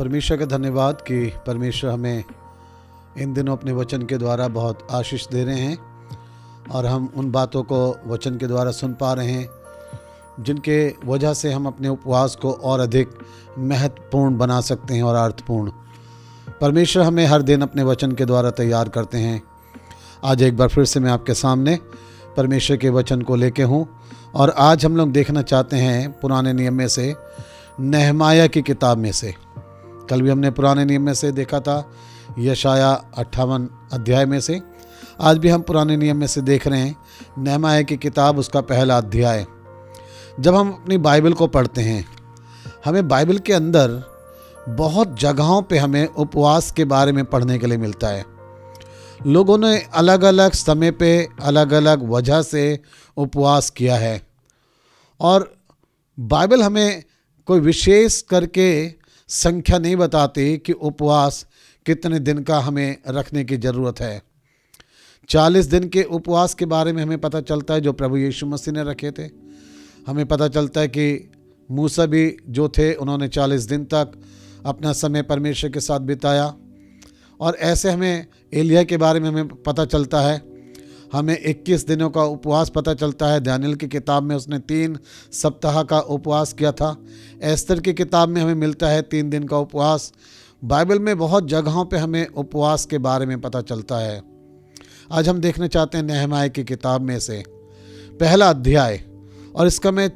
परमेश्वर का धन्यवाद कि परमेश्वर हमें इन दिनों अपने वचन के द्वारा बहुत आशीष दे रहे हैं और हम उन बातों को वचन के द्वारा सुन पा रहे हैं जिनके वजह से हम अपने उपवास को और अधिक महत्वपूर्ण बना सकते हैं और अर्थपूर्ण। परमेश्वर हमें हर दिन अपने वचन के द्वारा तैयार करते हैं। आज एक बार फिर से मैं आपके सामने परमेश्वर के वचन को लेके हूँ और आज हम लोग देखना चाहते हैं पुराने नियम में से नहमाया की किताब में से। कल भी हमने पुराने नियम में से देखा था यशाया 58 अध्याय में से। आज भी हम पुराने नियम में से देख रहे हैं नहमाया की किताब, उसका पहला अध्याय। जब हम अपनी बाइबल को पढ़ते हैं, हमें बाइबल के अंदर बहुत जगहों पे हमें उपवास के बारे में पढ़ने के लिए मिलता है। लोगों ने अलग अलग समय पे अलग अलग वजह से उपवास किया है और बाइबल हमें कोई विशेष करके संख्या नहीं बताती कि उपवास कितने दिन का हमें रखने की ज़रूरत है। 40 दिन के उपवास के बारे में हमें पता चलता है जो प्रभु यीशु मसीह ने रखे थे। हमें पता चलता है कि मूसा भी जो थे उन्होंने 40 दिन तक अपना समय परमेश्वर के साथ बिताया। और ऐसे हमें एलिया के बारे में हमें पता चलता है। हमें 21 दिनों का उपवास पता चलता है। दानियल की किताब में उसने 3 सप्ताह का उपवास किया था। एस्तर की किताब में हमें मिलता है 3 दिन का उपवास। बाइबल में बहुत जगहों पे हमें उपवास के बारे में पता चलता है। आज हम देखना चाहते हैं नहमाया की किताब में से पहला अध्याय, और इसका मैं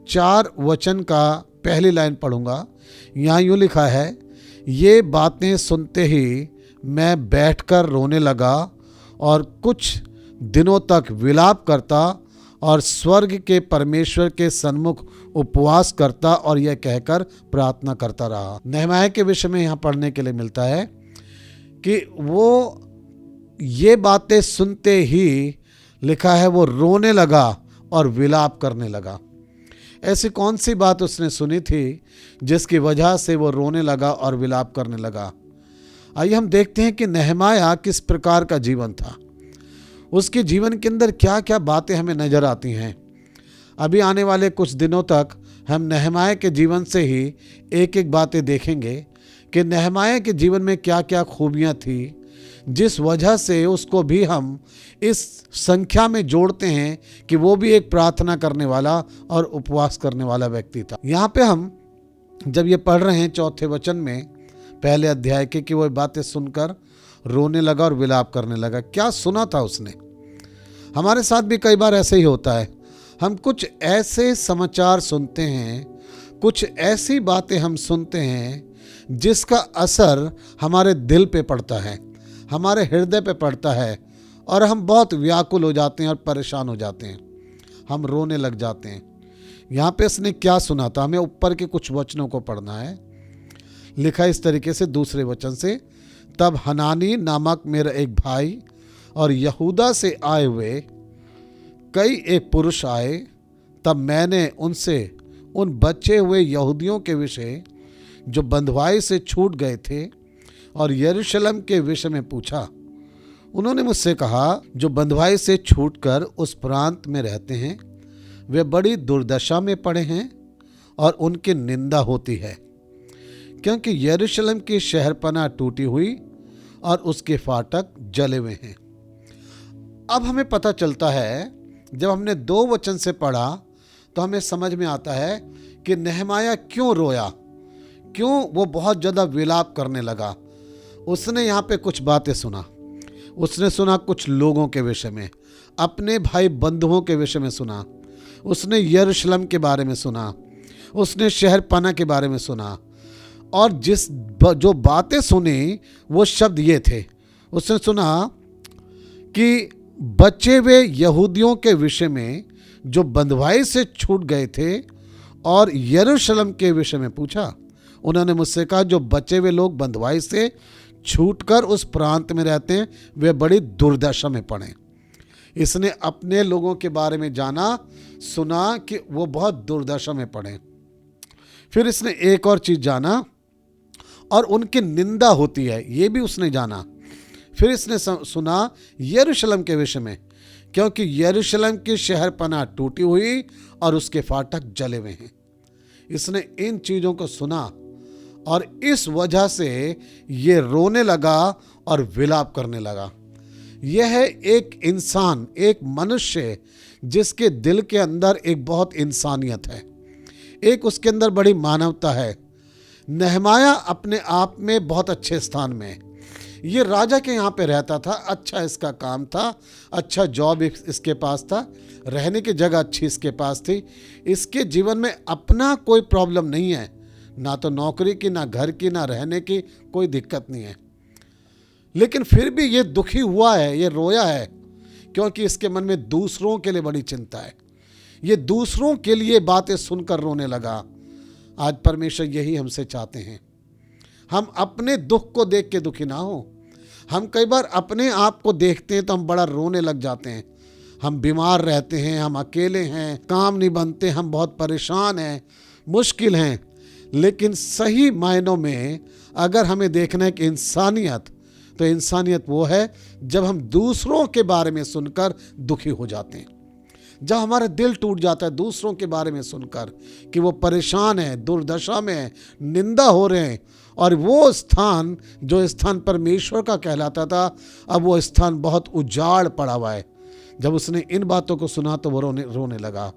4 वचन का पहली लाइन पढ़ूंगा। यहाँ यूँ लिखा है, ये बातें सुनते ही मैं बैठकर रोने लगा और कुछ दिनों तक विलाप करता और स्वर्ग के परमेश्वर के सन्मुख उपवास करता और यह कहकर प्रार्थना करता रहा। नहमाया के विषय में यहाँ पढ़ने के लिए मिलता है कि वो ये बातें सुनते ही लिखा है वो रोने लगा और विलाप करने लगा। ऐसी कौन सी बात उसने सुनी थी जिसकी वजह से वो रोने लगा और विलाप करने लगा? आइए हम देखते हैं कि नहमाया किस प्रकार का जीवन था। उसके जीवन के अंदर क्या क्या बातें हमें नजर आती हैं। अभी आने वाले कुछ दिनों तक हम नहमाया के जीवन से ही एक एक बातें देखेंगे कि नहमाया के जीवन में क्या क्या खूबियां थी जिस वजह से उसको भी हम इस संख्या में जोड़ते हैं कि वो भी एक प्रार्थना करने वाला और उपवास करने वाला व्यक्ति था। यहाँ पे हम जब ये पढ़ रहे हैं 4थे वचन में पहले अध्याय के कि वो बातें सुनकर रोने लगा और विलाप करने लगा। क्या सुना था उसने? हमारे साथ भी कई बार ऐसे ही होता है। हम कुछ ऐसे समाचार सुनते हैं, कुछ ऐसी बातें हम सुनते हैं जिसका असर हमारे दिल पे पड़ता है, हमारे हृदय पे पड़ता है और हम बहुत व्याकुल हो जाते हैं और परेशान हो जाते हैं, हम रोने लग जाते हैं। यहाँ पे इसने क्या सुना था? हमें ऊपर के कुछ वचनों को पढ़ना है। लिखा इस तरीके से दूसरे वचन से, तब हनानी नामक मेरा एक भाई और यहूदा से आए हुए कई एक पुरुष आए। तब मैंने उनसे उन बचे हुए यहूदियों के विषय जो बंधुआई से छूट गए थे और यरूशलेम के विषय में पूछा। उन्होंने मुझसे कहा, जो बंधुआई से छूटकर उस प्रांत में रहते हैं वे बड़ी दुर्दशा में पड़े हैं और उनकी निंदा होती है, क्योंकि यरूशलेम की शहरपनाह टूटी हुई और उसके फाटक जले हुए हैं। अब हमें पता चलता है, जब हमने 2 वचन से पढ़ा तो हमें समझ में आता है कि नहमाया क्यों रोया, क्यों वो बहुत ज़्यादा विलाप करने लगा। उसने यहाँ पे कुछ बातें सुना। उसने सुना कुछ लोगों के विषय में, अपने भाई बंधुओं के विषय में सुना। उसने यरूशलेम के बारे में सुना, उसने शहरपनाह के बारे में सुना और जो बातें सुनी वो शब्द ये थे। उसने सुना कि बचे हुए यहूदियों के विषय में जो बंधुआई से छूट गए थे और यरूशलेम के विषय में पूछा। उन्होंने मुझसे कहा, जो बचे हुए लोग बंधुआई से छूटकर उस प्रांत में रहते हैं वे बड़ी दुर्दशा में पड़े। इसने अपने लोगों के बारे में जाना, सुना कि वो बहुत दुर्दशा में पड़े। फिर इसने एक और चीज़ जाना और उनकी निंदा होती है, ये भी उसने जाना। फिर इसने सुना यरूशलेम के विषय में, क्योंकि यरूशलेम की शहरपनाह टूटी हुई और उसके फाटक जले हुए हैं। इसने इन चीज़ों को सुना और इस वजह से ये रोने लगा और विलाप करने लगा। यह है एक इंसान, एक मनुष्य जिसके दिल के अंदर एक बहुत इंसानियत है, एक उसके अंदर बड़ी मानवता है। नहमाया अपने आप में बहुत अच्छे स्थान में है। ये राजा के यहाँ पे रहता था, अच्छा इसका काम था, अच्छा जॉब इसके पास था, रहने की जगह अच्छी इसके पास थी। इसके जीवन में अपना कोई प्रॉब्लम नहीं है, ना तो नौकरी की, ना घर की, ना रहने की, कोई दिक्कत नहीं है। लेकिन फिर भी ये दुखी हुआ है, ये रोया है, क्योंकि इसके मन में दूसरों के लिए बड़ी चिंता है। ये दूसरों के लिए बातें सुनकर रोने लगा। आज परमेश्वर यही हमसे चाहते हैं, हम अपने दुख को देख के दुखी ना हो। हम कई बार अपने आप को देखते हैं तो हम बड़ा रोने लग जाते हैं। हम बीमार रहते हैं, हम अकेले हैं, काम नहीं बनते, हम बहुत परेशान हैं, मुश्किल हैं। लेकिन सही मायनों में अगर हमें देखना है कि इंसानियत, तो इंसानियत वो है जब हम दूसरों के बारे में सुनकर दुखी हो जाते हैं, जब हमारा दिल टूट जाता है दूसरों के बारे में सुनकर कि वो परेशान है, दुर्दशा में है, निंदा हो रहे हैं, और वो स्थान जो स्थान परमेश्वर का कहलाता था, अब वो स्थान बहुत उजाड़ पड़ा हुआ है। जब उसने इन बातों को सुना तो वो रोने लगा।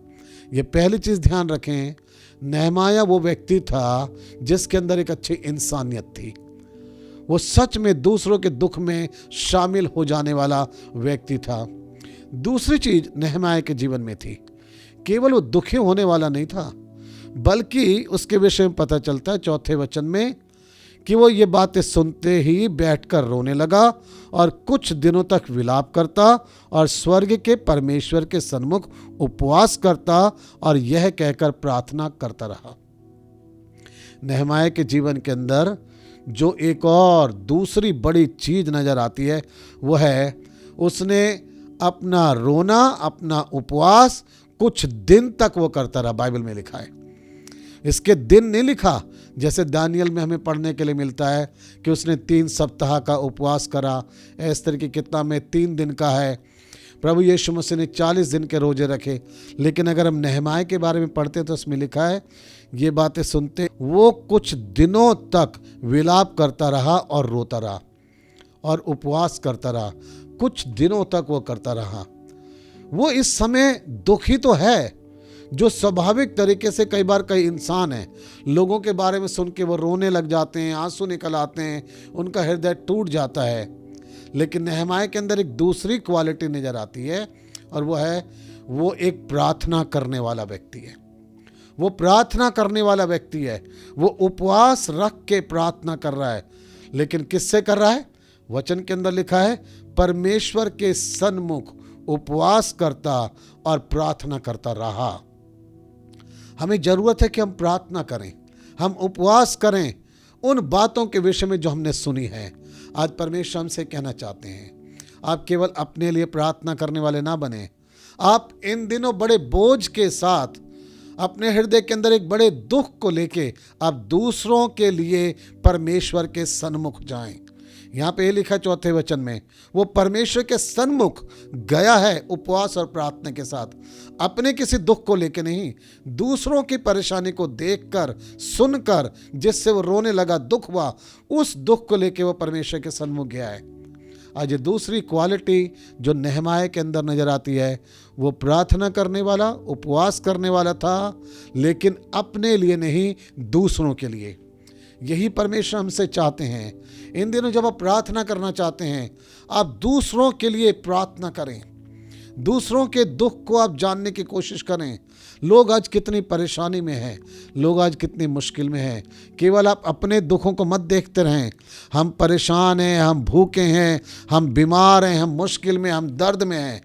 ये पहली चीज़ ध्यान रखें, नहमाया वो व्यक्ति था जिसके अंदर एक अच्छी इंसानियत थी। वो सच में दूसरों के दुख में शामिल हो जाने वाला व्यक्ति था। दूसरी चीज़ नहमाया के जीवन में थी, केवल वो दुखी होने वाला नहीं था, बल्कि उसके विषय में पता चलता है 4 वचन में कि वो ये बातें सुनते ही बैठकर रोने लगा और कुछ दिनों तक विलाप करता और स्वर्ग के परमेश्वर के सन्मुख उपवास करता और यह कहकर प्रार्थना करता रहा। नहमाया के जीवन के अंदर जो एक और दूसरी बड़ी चीज़ नज़र आती है वो है उसने अपना रोना, अपना उपवास कुछ दिन तक वो करता रहा। बाइबल में लिखा है, इसके दिन नहीं लिखा जैसे दानियल में हमें पढ़ने के लिए मिलता है कि उसने 3 सप्ताह का उपवास करा। एस्तर की किताब में 3 दिन का है। प्रभु यीशु मसीह ने 40 दिन के रोजे रखे। लेकिन अगर हम नहमाया के बारे में पढ़ते तो उसमें लिखा है, ये बातें सुनते वो कुछ दिनों तक विलाप करता रहा और रोता रहा और उपवास करता रहा। कुछ दिनों तक वो करता रहा। वो इस समय दुखी तो है, जो स्वाभाविक तरीके से कई बार कई इंसान हैं, लोगों के बारे में सुन के वो रोने लग जाते हैं, आंसू निकल आते हैं, उनका हृदय टूट जाता है। लेकिन नहमाया के अंदर एक दूसरी क्वालिटी नज़र आती है और वो है वो एक प्रार्थना करने वाला व्यक्ति है। वो प्रार्थना करने वाला व्यक्ति है। वो उपवास रख के प्रार्थना कर रहा है। लेकिन किससे कर रहा है? वचन के अंदर लिखा है परमेश्वर के सन्मुख उपवास करता और प्रार्थना करता रहा। हमें जरूरत है कि हम प्रार्थना करें, हम उपवास करें उन बातों के विषय में जो हमने सुनी है। आज परमेश्वर हमसे कहना चाहते हैं, आप केवल अपने लिए प्रार्थना करने वाले ना बने। आप इन दिनों बड़े बोझ के साथ अपने हृदय के अंदर एक बड़े दुख को लेके आप दूसरों के लिए परमेश्वर के सन्मुख जाएं। यहाँ पे ये लिखा 4 वचन में, वो परमेश्वर के सन्मुख गया है उपवास और प्रार्थना के साथ। अपने किसी दुख को लेके नहीं, दूसरों की परेशानी को देखकर, सुनकर, जिससे वो रोने लगा, दुख हुआ, उस दुख को लेके वो परमेश्वर के सन्मुख गया है। आज ये दूसरी क्वालिटी जो नहमाया के अंदर नजर आती है, वो प्रार्थना करने वाला, उपवास करने वाला था, लेकिन अपने लिए नहीं, दूसरों के लिए। यही परमेश्वर हमसे चाहते हैं। इन दिनों जब आप प्रार्थना करना चाहते हैं, आप दूसरों के लिए प्रार्थना करें, दूसरों के दुख को आप जानने की कोशिश करें। लोग आज कितनी परेशानी में हैं, लोग आज कितनी मुश्किल में हैं। केवल आप अपने दुखों को मत देखते रहें। हम परेशान हैं, हम भूखे हैं, हम बीमार हैं, हम मुश्किल में, हम दर्द में हैं।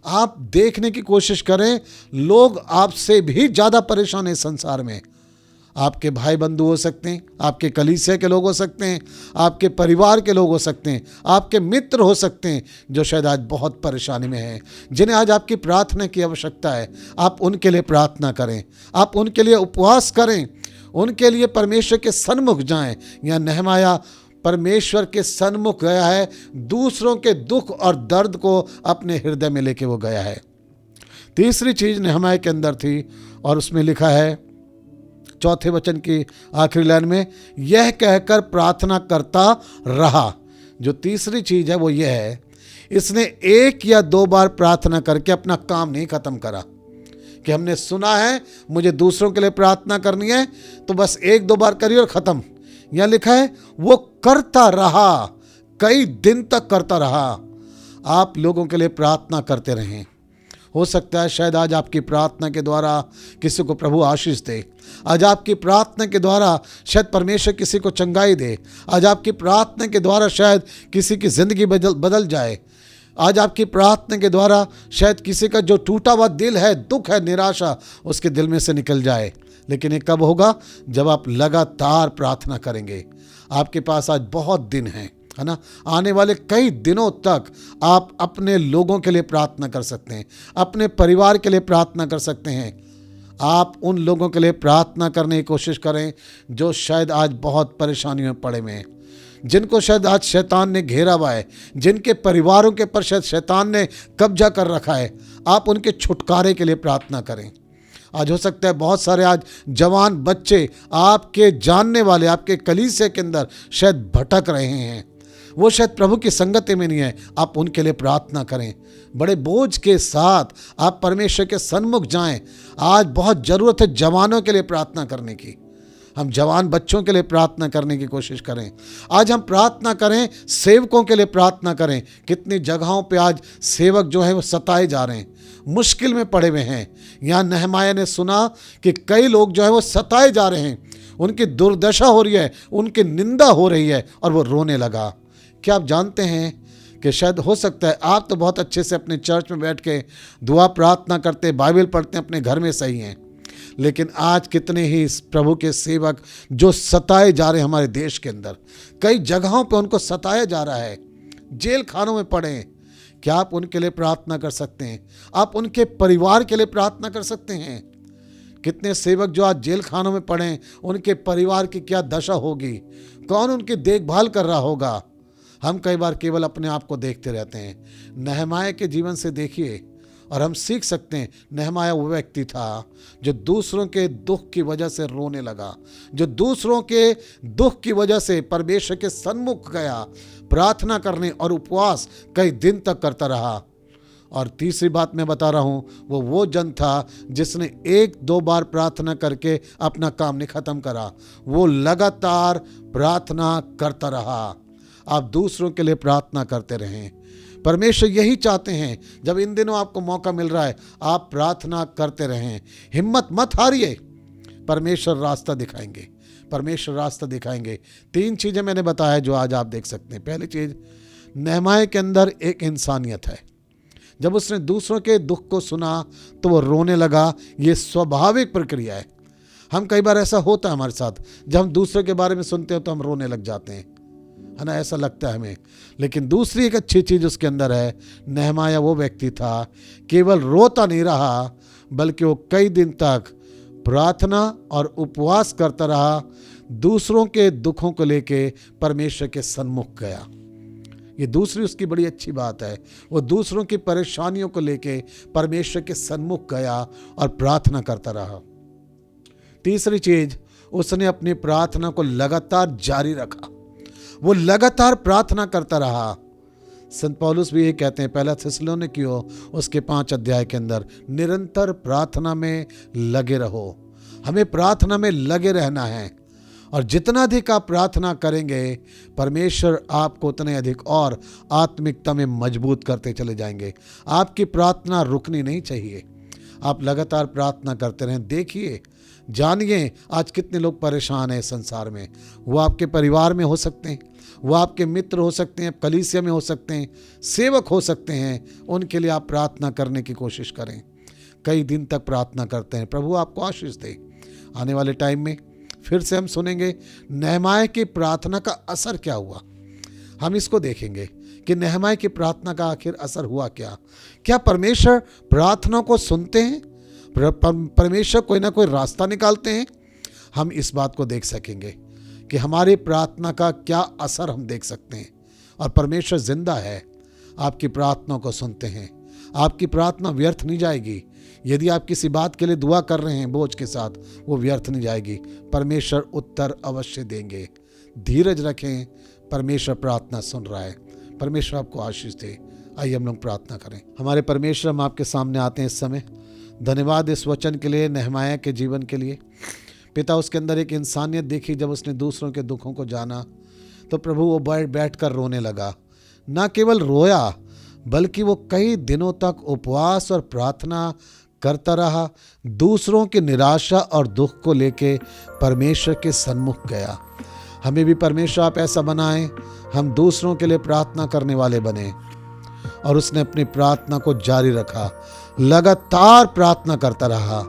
आप देखने की कोशिश करें, लोग आपसे भी ज़्यादा परेशान हैं संसार में। आपके भाई बंधु हो सकते हैं, आपके कलीसिया के लोग हो सकते हैं, आपके परिवार के लोग हो सकते हैं, आपके मित्र हो सकते हैं जो शायद आज बहुत परेशानी में हैं, जिन्हें आज आपकी प्रार्थना की आवश्यकता है। आप उनके लिए प्रार्थना करें, आप उनके लिए उपवास करें, उनके लिए परमेश्वर के सन्मुख जाएं। यहाँ नहमाया परमेश्वर के सन्मुख गया है, दूसरों के दुख और दर्द को अपने हृदय में लेके वो गया है। तीसरी चीज़ नहमाया के अंदर थी और उसमें लिखा है चौथे वचन की आखिरी लाइन में, यह कहकर प्रार्थना करता रहा। जो तीसरी चीज है वो यह है, इसने एक या दो बार प्रार्थना करके अपना काम नहीं खत्म करा कि हमने सुना है मुझे दूसरों के लिए प्रार्थना करनी है तो बस एक दो बार करी और खत्म। यहां लिखा है वो करता रहा, कई दिन तक करता रहा। आप लोगों के लिए प्रार्थना करते रहें। हो सकता है शायद आज आपकी प्रार्थना के द्वारा किसी को प्रभु आशीष दे। आज आपकी प्रार्थना के द्वारा शायद परमेश्वर किसी को चंगाई दे। आज आपकी प्रार्थना के द्वारा शायद किसी की ज़िंदगी बदल जाए। आज आपकी प्रार्थना के द्वारा शायद किसी का जो टूटा हुआ दिल है, दुख है, निराशा उसके दिल में से निकल जाए। लेकिन ये कब होगा? जब आप लगातार प्रार्थना करेंगे। आपके पास आज बहुत दिन हैं, है ना? आने वाले कई दिनों तक आप अपने लोगों के लिए प्रार्थना कर सकते हैं, अपने परिवार के लिए प्रार्थना कर सकते हैं। आप उन लोगों के लिए प्रार्थना करने की कोशिश करें जो शायद आज बहुत परेशानियों में पड़े हुए हैं, जिनको शायद आज शैतान ने घेरा हुआ है, जिनके परिवारों के पर शायद शैतान ने कब्जा कर रखा है। आप उनके छुटकारे के लिए प्रार्थना करें। आज हो सकता है बहुत सारे आज जवान बच्चे आपके जानने वाले, आपके कलीसिया के अंदर शायद भटक रहे हैं, वो शायद प्रभु की संगति में नहीं है। आप उनके लिए प्रार्थना करें। बड़े बोझ के साथ आप परमेश्वर के सन्मुख जाएं। आज बहुत ज़रूरत है जवानों के लिए प्रार्थना करने की। हम जवान बच्चों के लिए प्रार्थना करने की कोशिश करें। आज हम प्रार्थना करें, सेवकों के लिए प्रार्थना करें। कितनी जगहों पे आज सेवक जो है वो सताए जा रहे हैं, मुश्किल में पड़े हुए हैं। यहाँ नहमाया ने सुना कि कई लोग जो है वो सताए जा रहे हैं, उनकी दुर्दशा हो रही है, उनकी निंदा हो रही है और वो रोने लगा। क्या आप जानते हैं कि शायद हो सकता है आप तो बहुत अच्छे से अपने चर्च में बैठ के दुआ प्रार्थना करते, बाइबल पढ़ते हैं, अपने घर में सही हैं, लेकिन आज कितने ही प्रभु के सेवक जो सताए जा रहे हैं हमारे देश के अंदर, कई जगहों पे उनको सताया जा रहा है, जेल खानों में पड़े हैं। क्या आप उनके लिए प्रार्थना कर सकते हैं? आप उनके परिवार के लिए प्रार्थना कर सकते हैं? कितने सेवक जो आज जेल खानों में पड़े हैं, उनके परिवार की क्या दशा होगी? कौन उनकी देखभाल कर रहा होगा? हम कई बार केवल अपने आप को देखते रहते हैं। नहमाया के जीवन से देखिए और हम सीख सकते हैं। नहमाया वो व्यक्ति था जो दूसरों के दुख की वजह से रोने लगा, जो दूसरों के दुख की वजह से परमेश्वर के सन्मुख गया, प्रार्थना करने और उपवास कई दिन तक करता रहा। और तीसरी बात मैं बता रहा हूँ, वो जन था जिसने एक दो बार प्रार्थना करके अपना काम नहीं खत्म करा। वो लगातार प्रार्थना करता रहा। आप दूसरों के लिए प्रार्थना करते रहें। परमेश्वर यही चाहते हैं। जब इन दिनों आपको मौका मिल रहा है, आप प्रार्थना करते रहें, हिम्मत मत हारिए। परमेश्वर रास्ता दिखाएंगे, परमेश्वर रास्ता दिखाएंगे। 3 चीज़ें मैंने बताया जो आज आप देख सकते हैं। पहली चीज़, नहमाया के अंदर एक इंसानियत है। जब उसने दूसरों के दुख को सुना तो वो रोने लगा। ये स्वाभाविक प्रक्रिया है। हम कई बार ऐसा होता है हमारे साथ, जब हम दूसरों के बारे में सुनते हैं तो हम रोने लग जाते हैं, है ना? ऐसा लगता है हमें। लेकिन दूसरी एक अच्छी चीज़ उसके अंदर है। नहमाया वो व्यक्ति था, केवल रोता नहीं रहा, बल्कि वो कई दिन तक प्रार्थना और उपवास करता रहा। दूसरों के दुखों को लेके परमेश्वर के सन्मुख गया। ये दूसरी उसकी बड़ी अच्छी बात है। वो दूसरों की परेशानियों को लेके परमेश्वर के सन्मुख गया और प्रार्थना करता रहा। तीसरी चीज, उसने अपनी प्रार्थना को लगातार जारी रखा। वो लगातार प्रार्थना करता रहा। संत पौलुस भी ये कहते हैं, पहला थिस्सलुनीकियों उसके 5 अध्याय के अंदर, निरंतर प्रार्थना में लगे रहो। हमें प्रार्थना में लगे रहना है, और जितना अधिक आप प्रार्थना करेंगे, परमेश्वर आपको उतने अधिक और आत्मिकता में मजबूत करते चले जाएंगे। आपकी प्रार्थना रुकनी नहीं चाहिए। आप लगातार प्रार्थना करते रहें। देखिए, जानिए आज कितने लोग परेशान हैं संसार में। वो आपके परिवार में हो सकते हैं, वो आपके मित्र हो सकते हैं, कलीसिया में हो सकते हैं, सेवक हो सकते हैं। उनके लिए आप प्रार्थना करने की कोशिश करें। कई दिन तक प्रार्थना करते हैं। प्रभु आपको आशीष दे। आने वाले टाइम में फिर से हम सुनेंगे नहमाया की प्रार्थना का असर क्या हुआ। हम इसको देखेंगे कि नहमाया की प्रार्थना का आखिर असर हुआ क्या। क्या परमेश्वर प्रार्थना को सुनते हैं? परमेश्वर कोई ना कोई रास्ता निकालते हैं? हम इस बात को देख सकेंगे कि हमारी प्रार्थना का क्या असर हम देख सकते हैं। और परमेश्वर जिंदा है, आपकी प्रार्थना को सुनते हैं। आपकी प्रार्थना व्यर्थ नहीं जाएगी। यदि आप किसी बात के लिए दुआ कर रहे हैं बोझ के साथ, वो व्यर्थ नहीं जाएगी। परमेश्वर उत्तर अवश्य देंगे। धीरज रखें, परमेश्वर प्रार्थना सुन रहा है। परमेश्वर आपको आशीष दे। आइए हम लोग प्रार्थना करें। हमारे परमेश्वर, हम आपके सामने आते हैं इस समय। धन्यवाद इस वचन के लिए, नेहमाया के जीवन के लिए। पिता, उसके अंदर एक इंसानियत देखी। जब उसने दूसरों के दुखों को जाना तो प्रभु वो बैठ कर रोने लगा। ना केवल रोया बल्कि वो कई दिनों तक उपवास और प्रार्थना करता रहा। दूसरों की निराशा और दुख को लेके परमेश्वर के सन्मुख गया। हमें भी परमेश्वर आप ऐसा बनाएं, हम दूसरों के लिए प्रार्थना करने वाले बने। और उसने अपनी प्रार्थना को जारी रखा, लगातार प्रार्थना करता रहा।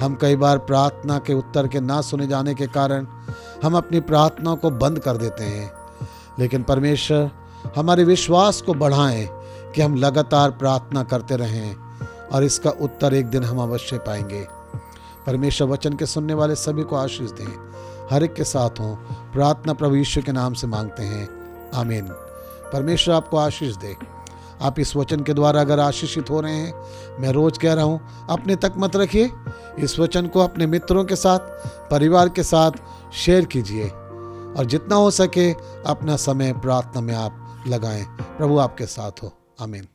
हम कई बार प्रार्थना के उत्तर के ना सुने जाने के कारण हम अपनी प्रार्थना को बंद कर देते हैं। लेकिन परमेश्वर हमारे विश्वास को बढ़ाएं कि हम लगातार प्रार्थना करते रहें और इसका उत्तर एक दिन हम अवश्य पाएंगे। परमेश्वर वचन के सुनने वाले सभी को आशीष दें, हर एक के साथ हों। प्रार्थना प्रभु यीशु के नाम से मांगते हैं, आमीन। परमेश्वर आपको आशीष दे। आप इस वचन के द्वारा अगर आशीषित हो रहे हैं, मैं रोज कह रहा हूँ, अपने तक मत रखिए। इस वचन को अपने मित्रों के साथ, परिवार के साथ शेयर कीजिए और जितना हो सके अपना समय प्रार्थना में आप लगाएं। प्रभु आपके साथ हो, आमीन।